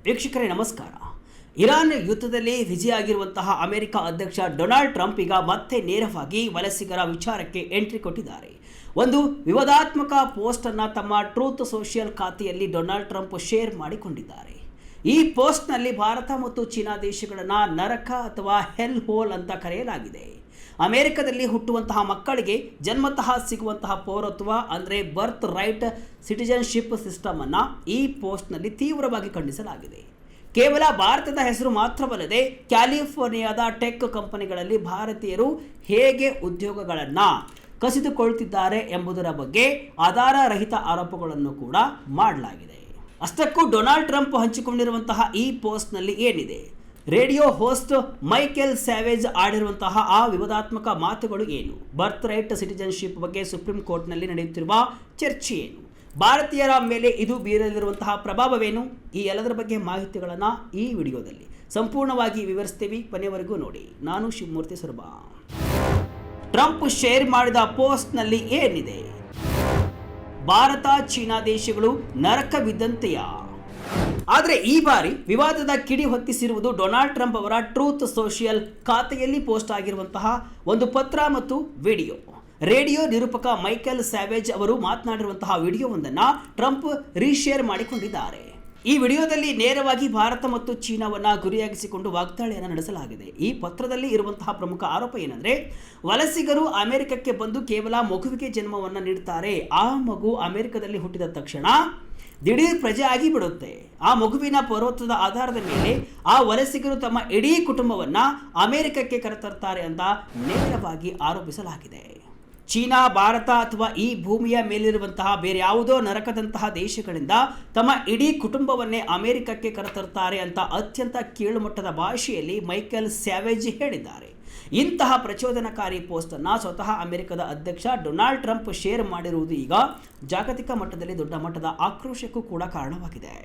ವೀಕ್ಷಕರೇ ನಮಸ್ಕಾರ. ಇರಾನ್ ಯುದ್ಧದಲ್ಲಿ ವಿಜಯಿಯಾಗಿರುವಂತಹ ಅಮೆರಿಕ ಅಧ್ಯಕ್ಷ ಡೊನಾಲ್ಡ್ ಟ್ರಂಪ್ ಈಗ ಮತ್ತೆ ನೇರವಾಗಿ ವಲಸಿಗರ ವಿಚಾರಕ್ಕೆ ಎಂಟ್ರಿ ಕೊಟ್ಟಿದ್ದಾರೆ. ಒಂದು ವಿವಾದಾತ್ಮಕ ಪೋಸ್ಟ್ ಅನ್ನು ತಮ್ಮ ಟ್ರೂತ್ ಸೋಷಿಯಲ್ ಖಾತೆಯಲ್ಲಿ ಡೊನಾಲ್ಡ್ ಟ್ರಂಪ್ ಶೇರ್ ಮಾಡಿಕೊಂಡಿದ್ದಾರೆ. ಈ ಪೋಸ್ಟ್ನಲ್ಲಿ ಭಾರತ ಮತ್ತು ಚೀನಾ ದೇಶಗಳನ್ನು ನರಕ ಅಥವಾ ಹೆಲ್ ಹೋಲ್ ಅಂತ ಕರೆಯಲಾಗಿದೆ. ಅಮೆರಿಕದಲ್ಲಿ ಹುಟ್ಟುವಂತಹ ಮಕ್ಕಳಿಗೆ ಜನ್ಮತಃ ಸಿಗುವಂತಹ ಪೌರತ್ವ ಅಂದರೆ ಬರ್ತ್ ರೈಟ್ ಸಿಟಿಜನ್ಶಿಪ್ ಸಿಸ್ಟಮ್ ಅನ್ನು ಈ ಪೋಸ್ಟ್ನಲ್ಲಿ ತೀವ್ರವಾಗಿ ಖಂಡಿಸಲಾಗಿದೆ. ಕೇವಲ ಭಾರತದ ಹೆಸರು ಮಾತ್ರವಲ್ಲದೆ ಕ್ಯಾಲಿಫೋರ್ನಿಯಾದ ಟೆಕ್ ಕಂಪನಿಗಳಲ್ಲಿ ಭಾರತೀಯರು ಹೇಗೆ ಉದ್ಯೋಗಗಳನ್ನು ಕಸಿದುಕೊಳ್ತಿದ್ದಾರೆ ಎಂಬುದರ ಬಗ್ಗೆ ಆಧಾರರಹಿತ ಆರೋಪಗಳನ್ನು ಕೂಡ ಮಾಡಲಾಗಿದೆ. ಅಷ್ಟಕ್ಕೂ ಡೊನಾಲ್ಡ್ ಟ್ರಂಪ್ ಹಂಚಿಕೊಂಡಿರುವಂತಹ ಈ ಪೋಸ್ಟ್ನಲ್ಲಿ ಏನಿದೆ, ರೇಡಿಯೋ ಹೋಸ್ಟ್ ಮೈಕೆಲ್ ಸ್ಯಾವೇಜ್ ಆಡಿರುವಂತಹ ಆ ವಿವಾದಾತ್ಮಕ ಮಾತುಗಳು ಏನು, ಬರ್ತ್ ರೈಟ್ ಸಿಟಿಜನ್ಶಿಪ್ ಬಗ್ಗೆ ಸುಪ್ರೀಂ ಕೋರ್ಟ್ನಲ್ಲಿ ನಡೆಯುತ್ತಿರುವ ಚರ್ಚೆ ಏನು, ಭಾರತೀಯರ ಮೇಲೆ ಇದು ಬೀರಲಿರುವಂತಹ ಪ್ರಭಾವವೇನು, ಈ ಎಲ್ಲದರ ಬಗ್ಗೆ ಮಾಹಿತಿಗಳನ್ನು ಈ ವಿಡಿಯೋದಲ್ಲಿ ಸಂಪೂರ್ಣವಾಗಿ ವಿವರಿಸ್ತೀವಿ. ಕೊನೆಯವರೆಗೂ ನೋಡಿ. ನಾನು ಶಿವಮೂರ್ತಿ ಸುರಭ. ಟ್ರಂಪ್ ಶೇರ್ ಮಾಡಿದ ಪೋಸ್ಟ್ನಲ್ಲಿ ಏನಿದೆ? ಭಾರತ ಚೀನಾ ದೇಶಗಳು ನರಕವಿದ್ದಂತೆಯಾ? ಆದರೆ ಈ ಬಾರಿ ವಿವಾದದ ಕಿಡಿ ಹೊತ್ತಿಸಿರುವುದು ಡೊನಾಲ್ಡ್ ಟ್ರಂಪ್ ಅವರ ಟ್ರೂತ್ ಸೋಷಿಯಲ್ ಖಾತೆಯಲ್ಲಿ ಪೋಸ್ಟ್ ಆಗಿರುವಂತಹ ಒಂದು ಪತ್ರ ಮತ್ತು ವಿಡಿಯೋ. ರೇಡಿಯೋ ನಿರೂಪಕ ಮೈಕೆಲ್ ಸ್ಯಾವೇಜ್ ಅವರು ಮಾತನಾಡಿರುವಂತಹ ವಿಡಿಯೋವೊಂದನ್ನು ಟ್ರಂಪ್ ರೀಶೇರ್ ಮಾಡಿಕೊಂಡಿದ್ದಾರೆ. ಈ ವಿಡಿಯೋದಲ್ಲಿ ನೇರವಾಗಿ ಭಾರತ ಮತ್ತು ಚೀನಾವನ್ನು ಗುರಿಯಾಗಿಸಿಕೊಂಡು ವಾಗ್ದಾಳಿಯನ್ನು ನಡೆಸಲಾಗಿದೆ. ಈ ಪತ್ರದಲ್ಲಿ ಇರುವಂತಹ ಪ್ರಮುಖ ಆರೋಪ ಏನಂದ್ರೆ, ವಲಸಿಗರು ಅಮೆರಿಕಕ್ಕೆ ಬಂದು ಕೇವಲ ಮಗುವಿಗೆ ಜನ್ಮವನ್ನು ನೀಡುತ್ತಾರೆ. ಆ ಮಗು ಅಮೆರಿಕದಲ್ಲಿ ಹುಟ್ಟಿದ ತಕ್ಷಣ ದಿಢೀರ್ ಪ್ರಜೆ ಆಗಿ ಬಿಡುತ್ತೆ. ಆ ಮಗುವಿನ ಪೌರತ್ವದ ಆಧಾರದ ಮೇಲೆ ಆ ವಲಸಿಗರು ತಮ್ಮ ಇಡೀ ಕುಟುಂಬವನ್ನು ಅಮೆರಿಕಕ್ಕೆ ಕರೆತರ್ತಾರೆ ಅಂತ ನೇರವಾಗಿ ಆರೋಪಿಸಲಾಗಿದೆ. ಚೀನಾ, ಭಾರತ ಅಥವಾ ಈ ಭೂಮಿಯ ಮೇಲಿರುವಂತಹ ಬೇರೆ ಯಾವುದೋ ನರಕದಂತಹ ದೇಶಗಳಿಂದ ತಮ್ಮ ಇಡೀ ಕುಟುಂಬವನ್ನೇ ಅಮೆರಿಕಕ್ಕೆ ಕರೆತರ್ತಾರೆ ಅಂತ ಅತ್ಯಂತ ಕೀಳುಮಟ್ಟದ ಭಾಷೆಯಲ್ಲಿ ಮೈಕೆಲ್ ಸ್ಯಾವೇಜ್ ಹೇಳಿದ್ದಾರೆ. ಇಂತಹ ಪ್ರಚೋದನಕಾರಿ ಪೋಸ್ಟ್ ಅನ್ನು ಸ್ವತಃ ಅಮೆರಿಕದ ಅಧ್ಯಕ್ಷ ಡೊನಾಲ್ಡ್ ಟ್ರಂಪ್ ಶೇರ್ ಮಾಡಿರುವುದು ಈಗ ಜಾಗತಿಕ ಮಟ್ಟದಲ್ಲಿ ದೊಡ್ಡ ಮಟ್ಟದ ಆಕ್ರೋಶಕ್ಕೂ ಕೂಡ ಕಾರಣವಾಗಿದೆ.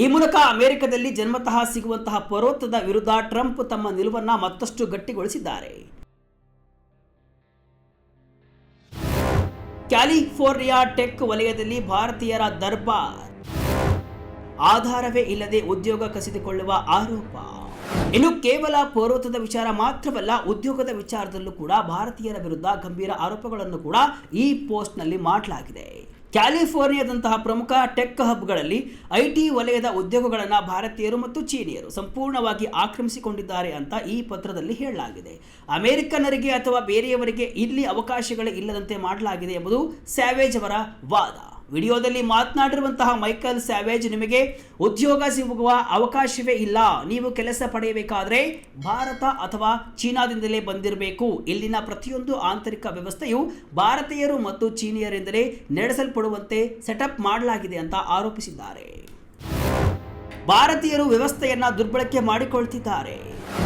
ಈ ಮೂಲಕ ಅಮೆರಿಕದಲ್ಲಿ ಜನ್ಮತಃ ಸಿಗುವಂತಹ ಪೌರತ್ವದ ವಿರುದ್ಧ ಟ್ರಂಪ್ ತಮ್ಮ ನಿಲುವನ್ನು ಮತ್ತಷ್ಟು ಗಟ್ಟಿಗೊಳಿಸಿದ್ದಾರೆ. ಕ್ಯಾಲಿಫೋರ್ನಿಯಾ ಟೆಕ್ ವಲಯದಲ್ಲಿ ಭಾರತೀಯರ ದರ್ಬಾರ್, ಆಧಾರವೇ ಇಲ್ಲದೆ ಉದ್ಯೋಗ ಕಸಿದುಕೊಳ್ಳುವ ಆರೋಪ. ಇನ್ನು ಕೇವಲ ಪೌರತ್ವದ ವಿಚಾರ ಮಾತ್ರವಲ್ಲ, ಉದ್ಯೋಗದ ವಿಚಾರದಲ್ಲೂ ಕೂಡ ಭಾರತೀಯರ ವಿರುದ್ಧ ಗಂಭೀರ ಆರೋಪಗಳನ್ನು ಕೂಡ ಈ ಪೋಸ್ಟ್ನಲ್ಲಿ ಮಾಡಲಾಗಿದೆ. ಕ್ಯಾಲಿಫೋರ್ನಿಯಾದಂತಹ ಪ್ರಮುಖ ಟೆಕ್ ಹಬ್ಗಳಲ್ಲಿ ಐಟಿ ವಲಯದ ಉದ್ಯೋಗಗಳನ್ನು ಭಾರತೀಯರು ಮತ್ತು ಚೀನಿಯರು ಸಂಪೂರ್ಣವಾಗಿ ಆಕ್ರಮಿಸಿಕೊಂಡಿದ್ದಾರೆ ಅಂತ ಈ ಪತ್ರದಲ್ಲಿ ಹೇಳಲಾಗಿದೆ. ಅಮೆರಿಕನ್ನರಿಗೆ ಅಥವಾ ಬೇರೆಯವರಿಗೆ ಇಲ್ಲಿ ಅವಕಾಶಗಳೇ ಇಲ್ಲದಂತೆ ಮಾಡಲಾಗಿದೆ ಎಂಬುದು ಸ್ಯಾವೇಜ್ ಅವರ ವಾದ. ವಿಡಿಯೋದಲ್ಲಿ ಮಾತನಾಡಿರುವಂತಹ ಮೈಕೆಲ್ ಸ್ಯಾವೇಜ್, ನಿಮಗೆ ಉದ್ಯೋಗ ಸಿಗುವ ಅವಕಾಶವೇ ಇಲ್ಲ, ನೀವು ಕೆಲಸ ಪಡೆಯಬೇಕಾದ್ರೆ ಭಾರತ ಅಥವಾ ಚೀನಾದಿಂದಲೇ ಬಂದಿರಬೇಕು. ಇಲ್ಲಿನ ಪ್ರತಿಯೊಂದು ಆಂತರಿಕ ವ್ಯವಸ್ಥೆಯು ಭಾರತೀಯರು ಮತ್ತು ಚೀನಿಯರಿಂದಲೇ ನಡೆಸಲ್ಪಡುವಂತೆ ಸೆಟಪ್ ಮಾಡಲಾಗಿದೆ ಅಂತ ಆರೋಪಿಸಿದ್ದಾರೆ. ಭಾರತೀಯರು ವ್ಯವಸ್ಥೆಯನ್ನ ದುರ್ಬಳಕೆ ಮಾಡಿಕೊಳ್ತಿದ್ದಾರೆ.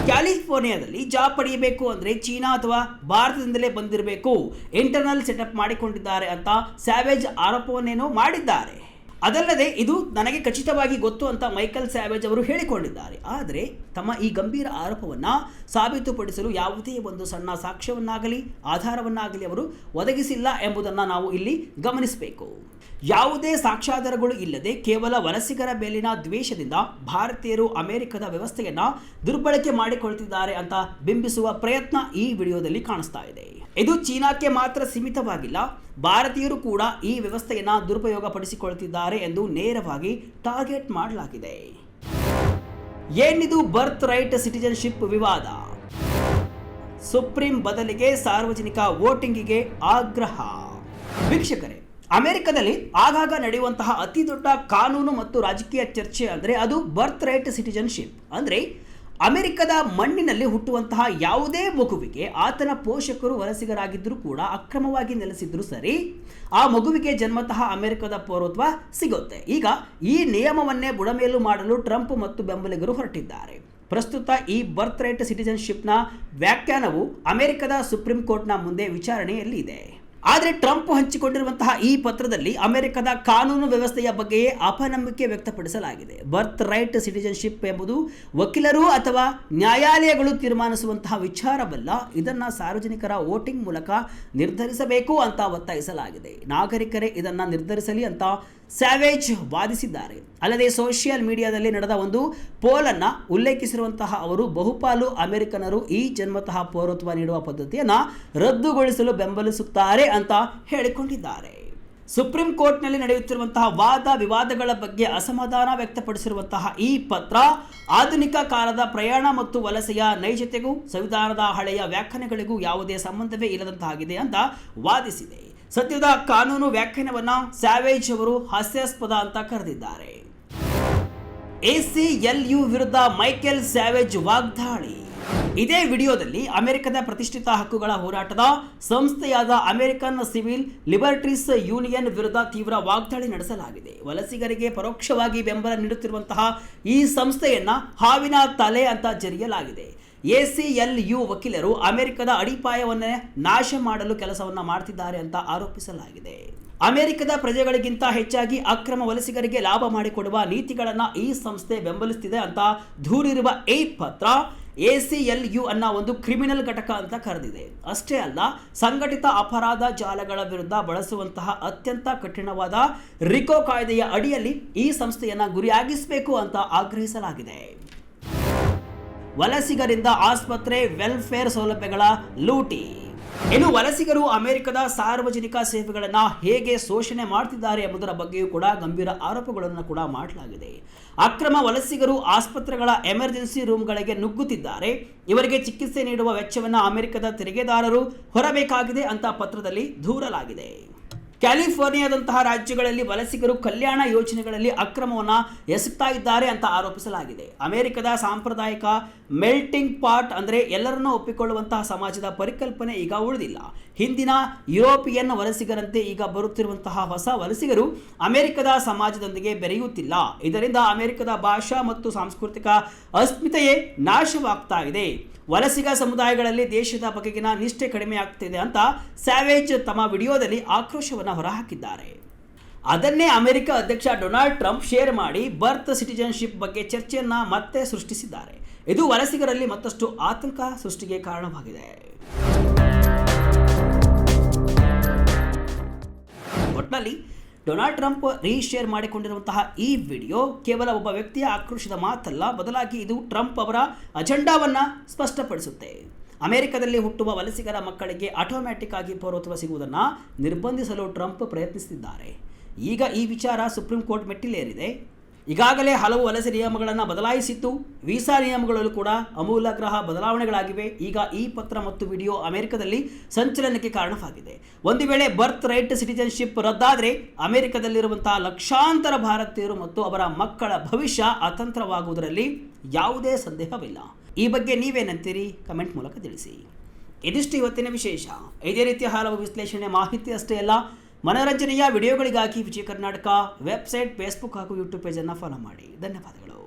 ಕ್ಯಾಲಿಫೋರ್ನಿಯಾದಲ್ಲಿ ಜಾಬ್ ಪಡೆಯಬೇಕು ಅಂದರೆ ಚೀನಾ ಅಥವಾ ಭಾರತದಿಂದಲೇ ಬಂದಿರಬೇಕು, ಇಂಟರ್ನಲ್ ಸೆಟಪ್ ಮಾಡಿಕೊಂಡಿದ್ದಾರೆ ಅಂತ ಸ್ಯಾವೇಜ್ ಆರೋಪವನ್ನೇನೋ ಮಾಡಿದ್ದಾರೆ. ಅದಲ್ಲದೆ ಇದು ನನಗೆ ಖಚಿತವಾಗಿ ಗೊತ್ತು ಅಂತ ಮೈಕೆಲ್ ಸ್ಯಾವೇಜ್ ಅವರು ಹೇಳಿಕೊಂಡಿದ್ದಾರೆ. ಆದರೆ ತಮ್ಮ ಈ ಗಂಭೀರ ಆರೋಪವನ್ನು ಸಾಬೀತುಪಡಿಸಲು ಯಾವುದೇ ಒಂದು ಸಣ್ಣ ಸಾಕ್ಷ್ಯವನ್ನಾಗಲಿ ಆಧಾರವನ್ನಾಗಲಿ ಅವರು ಒದಗಿಸಿಲ್ಲ ಎಂಬುದನ್ನು ನಾವು ಇಲ್ಲಿ ಗಮನಿಸಬೇಕು. ಯಾವುದೇ ಸಾಕ್ಷ್ಯಾಧಾರಗಳು ಇಲ್ಲದೆ ಕೇವಲ ವಲಸಿಗರ ಮೇಲಿನ ದ್ವೇಷದಿಂದ ಭಾರತೀಯರು ಅಮೆರಿಕದ ವ್ಯವಸ್ಥೆಯನ್ನು ದುರ್ಬಳಕೆ ಮಾಡಿಕೊಳ್ತಿದ್ದಾರೆ ಅಂತ ಬಿಂಬಿಸುವ ಪ್ರಯತ್ನ ಈ ವಿಡಿಯೋದಲ್ಲಿ ಕಾಣಿಸ್ತಾ ಇದೆ. ಇದು ಚೀನಾಕ್ಕೆ ಮಾತ್ರ ಸೀಮಿತವಾಗಿಲ್ಲ, ಭಾರತೀಯರು ಕೂಡ ಈ ವ್ಯವಸ್ಥೆಯನ್ನು ದುರುಪಯೋಗ ಪಡಿಸಿಕೊಳ್ತಿದ್ದಾರೆ ಎಂದು ನೇರವಾಗಿ ಟಾರ್ಗೆಟ್ ಮಾಡಲಾಗಿದೆ. ಏನಿದು ಬರ್ತ್ ರೈಟ್ ಸಿಟಿಜನ್ಶಿಪ್ ವಿವಾದ? ಸುಪ್ರೀಂ ಬದಲಿಗೆ ಸಾರ್ವಜನಿಕ ವೋಟಿಂಗಿಗೆ ಆಗ್ರಹ. ವೀಕ್ಷಕರೇ, ಅಮೆರಿಕದಲ್ಲಿ ಆಗಾಗ ನಡೆಯುವಂತಹ ಅತಿ ದೊಡ್ಡ ಕಾನೂನು ಮತ್ತು ರಾಜಕೀಯ ಚರ್ಚೆ ಅಂದರೆ ಅದು ಬರ್ತ್ ರೈಟ್ ಸಿಟಿಜನ್ಶಿಪ್. ಅಂದರೆ ಅಮೆರಿಕದ ಮಣ್ಣಿನಲ್ಲಿ ಹುಟ್ಟುವಂತಹ ಯಾವುದೇ ಮಗುವಿಗೆ ಆತನ ಪೋಷಕರು ವಲಸಿಗರಾಗಿದ್ದರೂ ಕೂಡ ಅಕ್ರಮವಾಗಿ ನೆಲೆಸಿದ್ರು ಸರಿ, ಆ ಮಗುವಿಗೆ ಜನ್ಮತಃ ಅಮೆರಿಕದ ಪೌರತ್ವ ಸಿಗುತ್ತೆ. ಈಗ ಈ ನಿಯಮವನ್ನೇ ಬುಡಮೇಲು ಮಾಡಲು ಟ್ರಂಪ್ ಮತ್ತು ಬೆಂಬಲಿಗರು ಹೊರಟಿದ್ದಾರೆ. ಪ್ರಸ್ತುತ ಈ ಬರ್ತ್ ರೈಟ್ ಸಿಟಿಜನ್ಶಿಪ್ನ ವ್ಯಾಖ್ಯಾನವು ಅಮೆರಿಕದ ಸುಪ್ರೀಂ ಕೋರ್ಟ್ನ ಮುಂದೆ ವಿಚಾರಣೆಯಲ್ಲಿ ಇದೆ. ಆದರೆ ಟ್ರಂಪ್ ಹಂಚಿಕೊಂಡಿರುವಂತಹ ಈ ಪತ್ರದಲ್ಲಿ ಅಮೆರಿಕದ ಕಾನೂನು ವ್ಯವಸ್ಥೆಯ ಬಗ್ಗೆಯೇ ಅಪನಂಬಿಕೆ ವ್ಯಕ್ತಪಡಿಸಲಾಗಿದೆ. ಬರ್ತ್ ರೈಟ್ ಸಿಟಿಜನ್ಶಿಪ್ ಎಂಬುದು ವಕೀಲರು ಅಥವಾ ನ್ಯಾಯಾಲಯಗಳು ತೀರ್ಮಾನಿಸುವಂತಹ ವಿಚಾರವಲ್ಲ, ಇದನ್ನು ಸಾರ್ವಜನಿಕರ ವೋಟಿಂಗ್ ಮೂಲಕ ನಿರ್ಧರಿಸಬೇಕು ಅಂತ ಒತ್ತಾಯಿಸಲಾಗಿದೆ. ನಾಗರಿಕರೇ ಇದನ್ನು ನಿರ್ಧರಿಸಲಿ ಅಂತ ಸ್ಯಾವೇಜ್ ವಾದಿಸಿದ್ದಾರೆ. ಅಲ್ಲದೆ ಸೋಷಿಯಲ್ ಮೀಡಿಯಾದಲ್ಲಿ ನಡೆದ ಒಂದು ಪೋಲ್ ಅನ್ನು ಉಲ್ಲೇಖಿಸಿರುವಂತಹ ಅವರು ಬಹುಪಾಲು ಅಮೆರಿಕನರು ಈ ಜನ್ಮತಃ ಪೌರತ್ವ ನೀಡುವ ಪದ್ಧತಿಯನ್ನು ರದ್ದುಗೊಳಿಸಲು ಬೆಂಬಲಿಸುತ್ತಾರೆ ಅಂತ ಹೇಳಿಕೊಂಡಿದ್ದಾರೆ. ಸುಪ್ರೀಂ ಕೋರ್ಟ್ನಲ್ಲಿ ನಡೆಯುತ್ತಿರುವಂತಹ ವಾದ ವಿವಾದಗಳ ಬಗ್ಗೆ ಅಸಮಾಧಾನ ವ್ಯಕ್ತಪಡಿಸಿರುವಂತಹ ಈ ಪತ್ರ ಆಧುನಿಕ ಕಾಲದ ಪ್ರಯಾಣ ಮತ್ತು ವಲಸೆಯ ನೈಜತೆಗೂ ಸಂವಿಧಾನದ ಹಳೆಯ ವ್ಯಾಖ್ಯಾನಗಳಿಗೂ ಯಾವುದೇ ಸಂಬಂಧವೇ ಇಲ್ಲದಂತಾಗಿದೆ ಅಂತ ವಾದಿಸಿದೆ. ಸದ್ಯದ ಕಾನೂನು ವ್ಯಾಖ್ಯಾನವನ್ನ ಸ್ಯಾವೇಜ್ ಅವರು ಹಾಸ್ಯಾಸ್ಪದ ಅಂತ ಕರೆದಿದ್ದಾರೆ. ACLU ವಿರುದ್ಧ ಮೈಕೆಲ್ ಸ್ಯಾವೇಜ್ ವಾಗ್ದಾಳಿ. ಇದೇ ವಿಡಿಯೋದಲ್ಲಿ ಅಮೆರಿಕದ ಪ್ರತಿಷ್ಠಿತ ಹಕ್ಕುಗಳ ಹೋರಾಟದ ಸಂಸ್ಥೆಯಾದ ಅಮೆರಿಕನ್ ಸಿವಿಲ್ ಲಿಬರ್ಟೀಸ್ ಯೂನಿಯನ್ ವಿರುದ್ಧ ತೀವ್ರ ವಾಗ್ದಾಳಿ ನಡೆಸಲಾಗಿದೆ. ವಲಸಿಗರಿಗೆ ಪರೋಕ್ಷವಾಗಿ ಬೆಂಬಲ ನೀಡುತ್ತಿರುವಂತಹ ಈ ಸಂಸ್ಥೆಯನ್ನ ಹಾವಿನ ತಲೆ ಅಂತ ಜರಿಯಲಾಗಿದೆ. ACLU ವಕೀಲರು ಅಮೆರಿಕದ ಅಡಿಪಾಯವನ್ನೇ ನಾಶ ಮಾಡಲು ಕೆಲಸವನ್ನ ಮಾಡ್ತಿದ್ದಾರೆ ಅಂತ ಆರೋಪಿಸಲಾಗಿದೆ. ಅಮೆರಿಕದ ಪ್ರಜೆಗಳಿಗಿಂತ ಹೆಚ್ಚಾಗಿ ಅಕ್ರಮ ವಲಸಿಗರಿಗೆ ಲಾಭ ಮಾಡಿಕೊಡುವ ನೀತಿಗಳನ್ನ ಈ ಸಂಸ್ಥೆ ಬೆಂಬಲಿಸುತ್ತಿದೆ ಅಂತ ದೂರಿರುವ ಈ ಪತ್ರ ACLU ಅನ್ನ ಒಂದು ಕ್ರಿಮಿನಲ್ ಘಟಕ ಅಂತ ಕರೆದಿದೆ. ಅಷ್ಟೇ ಅಲ್ಲ, ಸಂಘಟಿತ ಅಪರಾಧ ಜಾಲಗಳ ವಿರುದ್ಧ ಬಳಸುವಂತಹ ಅತ್ಯಂತ ಕಠಿಣವಾದ ರಿಕೋ ಕಾಯ್ದೆಯ ಅಡಿಯಲ್ಲಿ ಈ ಸಂಸ್ಥೆಯನ್ನ ಗುರಿಯಾಗಿಸಬೇಕು ಅಂತ ಆಗ್ರಹಿಸಲಾಗಿದೆ. ವಲಸಿಗರಿಂದ ಆಸ್ಪತ್ರೆ ವೆಲ್ಫೇರ್ ಸೌಲಭ್ಯಗಳ ಲೂಟಿ. ಇನ್ನು ವಲಸಿಗರು ಅಮೆರಿಕದ ಸಾರ್ವಜನಿಕ ಸೇವೆಗಳನ್ನು ಹೇಗೆ ಶೋಷಣೆ ಮಾಡ್ತಿದ್ದಾರೆ ಎಂಬುದರ ಬಗ್ಗೆಯೂ ಕೂಡ ಗಂಭೀರ ಆರೋಪಗಳನ್ನು ಕೂಡ ಮಾಡಲಾಗಿದೆ. ಅಕ್ರಮ ವಲಸಿಗರು ಆಸ್ಪತ್ರೆಗಳ ಎಮರ್ಜೆನ್ಸಿ ರೂಮ್ಗಳಿಗೆ ನುಗ್ಗುತ್ತಿದ್ದಾರೆ. ಇವರಿಗೆ ಚಿಕಿತ್ಸೆ ನೀಡುವ ವೆಚ್ಚವನ್ನು ಅಮೆರಿಕದ ತೆರಿಗೆದಾರರು ಹೊರಬೇಕಾಗಿದೆ ಅಂತ ಪತ್ರದಲ್ಲಿ ದೂರಲಾಗಿದೆ. ಕ್ಯಾಲಿಫೋರ್ನಿಯಾದಂತಹ ರಾಜ್ಯಗಳಲ್ಲಿ ವಲಸಿಗರು ಕಲ್ಯಾಣ ಯೋಜನೆಗಳಲ್ಲಿ ಅಕ್ರಮವನ್ನು ಎಸಗ್ತಾ ಇದ್ದಾರೆ ಅಂತ ಆರೋಪಿಸಲಾಗಿದೆ. ಅಮೆರಿಕದ ಸಾಂಪ್ರದಾಯಿಕ ಮೆಲ್ಟಿಂಗ್ ಪಾಟ್ ಅಂದರೆ ಎಲ್ಲರನ್ನೂ ಒಪ್ಪಿಕೊಳ್ಳುವಂತಹ ಸಮಾಜದ ಪರಿಕಲ್ಪನೆ ಈಗ ಉಳಿದಿಲ್ಲ. ಹಿಂದಿನ ಯುರೋಪಿಯನ್ ವಲಸಿಗರಂತೆ ಈಗ ಬರುತ್ತಿರುವಂತಹ ಹೊಸ ವಲಸಿಗರು ಅಮೆರಿಕದ ಸಮಾಜದೊಂದಿಗೆ ಬೆರೆಯುತ್ತಿಲ್ಲ. ಇದರಿಂದ ಅಮೆರಿಕದ ಭಾಷಾ ಮತ್ತು ಸಾಂಸ್ಕೃತಿಕ ಅಸ್ಮಿತೆಯೇ ನಾಶವಾಗ್ತಾ ಇದೆ. ವಲಸಿಗ ಸಮುದಾಯಗಳಲ್ಲಿ ದೇಶದ ಬಗೆಗಿನ ನಿಷ್ಠೆ ಕಡಿಮೆಯಾಗ್ತಿದೆ ಅಂತ ಸ್ಯಾವೇಜ್ ತಮ್ಮ ವಿಡಿಯೋದಲ್ಲಿ ಆಕ್ರೋಶವನ್ನು ಹೊರಹಾಕಿದ್ದಾರೆ. ಅದನ್ನೇ ಅಮೆರಿಕ ಅಧ್ಯಕ್ಷ ಡೊನಾಲ್ಡ್ ಟ್ರಂಪ್ ಶೇರ್ ಮಾಡಿ ಬರ್ತ್ ಸಿಟಿಜನ್ಶಿಪ್ ಬಗ್ಗೆ ಚರ್ಚೆಯನ್ನ ಮತ್ತೆ ಸೃಷ್ಟಿಸಿದ್ದಾರೆ. ಇದು ವಲಸಿಗರಲ್ಲಿ ಮತ್ತಷ್ಟು ಆತಂಕ ಸೃಷ್ಟಿಗೆ ಕಾರಣವಾಗಿದೆ. ಒಟ್ಟಿನಲ್ಲಿ ಡೊನಾಲ್ಡ್ ಟ್ರಂಪ್ ರೀಶೇರ್ ಮಾಡಿಕೊಂಡಿರುವಂತಹ ಈ ವಿಡಿಯೋ ಕೇವಲ ಒಬ್ಬ ವ್ಯಕ್ತಿಯ ಆಕ್ರೋಶದ ಮಾತಲ್ಲ, ಬದಲಾಗಿ ಇದು ಟ್ರಂಪ್ ಅವರ ಅಜೆಂಡಾವನ್ನು ಸ್ಪಷ್ಟಪಡಿಸುತ್ತೆ. ಅಮೆರಿಕದಲ್ಲಿ ಹುಟ್ಟುವ ವಲಸಿಗರ ಮಕ್ಕಳಿಗೆ ಆಟೋಮ್ಯಾಟಿಕ್ ಆಗಿ ಪೌರತ್ವ ಸಿಗುವುದನ್ನು ನಿರ್ಬಂಧಿಸಲು ಟ್ರಂಪ್ ಪ್ರಯತ್ನಿಸುತ್ತಿದ್ದಾರೆ. ಈಗ ಈ ವಿಚಾರ ಸುಪ್ರೀಂ ಕೋರ್ಟ್ ಮೆಟ್ಟಿಲೇರಿದೆ. ಈಗಾಗಲೇ ಹಲವು ವಲಸೆ ನಿಯಮಗಳನ್ನು ಬದಲಾಯಿಸಿತ್ತು. ವೀಸಾ ನಿಯಮಗಳಲ್ಲೂ ಕೂಡ ಅಮೂಲಾಗ್ರ ಬದಲಾವಣೆಗಳಾಗಿವೆ. ಈಗ ಈ ಪತ್ರ ಮತ್ತು ವಿಡಿಯೋ ಅಮೆರಿಕದಲ್ಲಿ ಸಂಚಲನಕ್ಕೆ ಕಾರಣವಾಗಿದೆ. ಒಂದು ವೇಳೆ ಬರ್ತ್ ರೈಟ್ ಸಿಟಿಜನ್ಶಿಪ್ ರದ್ದಾದರೆ ಅಮೆರಿಕದಲ್ಲಿರುವಂತಹ ಲಕ್ಷಾಂತರ ಭಾರತೀಯರು ಮತ್ತು ಅವರ ಮಕ್ಕಳ ಭವಿಷ್ಯ ಅತಂತ್ರವಾಗುವುದರಲ್ಲಿ ಯಾವುದೇ ಸಂದೇಹವಿಲ್ಲ. ಈ ಬಗ್ಗೆ ನೀವೇನಂತೀರಿ? ಕಮೆಂಟ್ ಮೂಲಕ ತಿಳಿಸಿ. ಇದಿಷ್ಟು ಇವತ್ತಿನ ವಿಶೇಷ. ಇದೇ ರೀತಿಯ ಹಲವು ವಿಶ್ಲೇಷಣೆ ಮಾಹಿತಿ ಅಷ್ಟೇ ಅಲ್ಲ, ಮನೋರಂಜನೆಯ ವಿಡಿಯೋಗಳಿಗಾಗಿ ವಿಜಯ ಕರ್ನಾಟಕ ವೆಬ್ಸೈಟ್, ಫೇಸ್ಬುಕ್ ಹಾಗೂ ಯೂಟ್ಯೂಬ್ ಪೇಜನ್ನು ಫಾಲೋ ಮಾಡಿ. ಧನ್ಯವಾದಗಳು.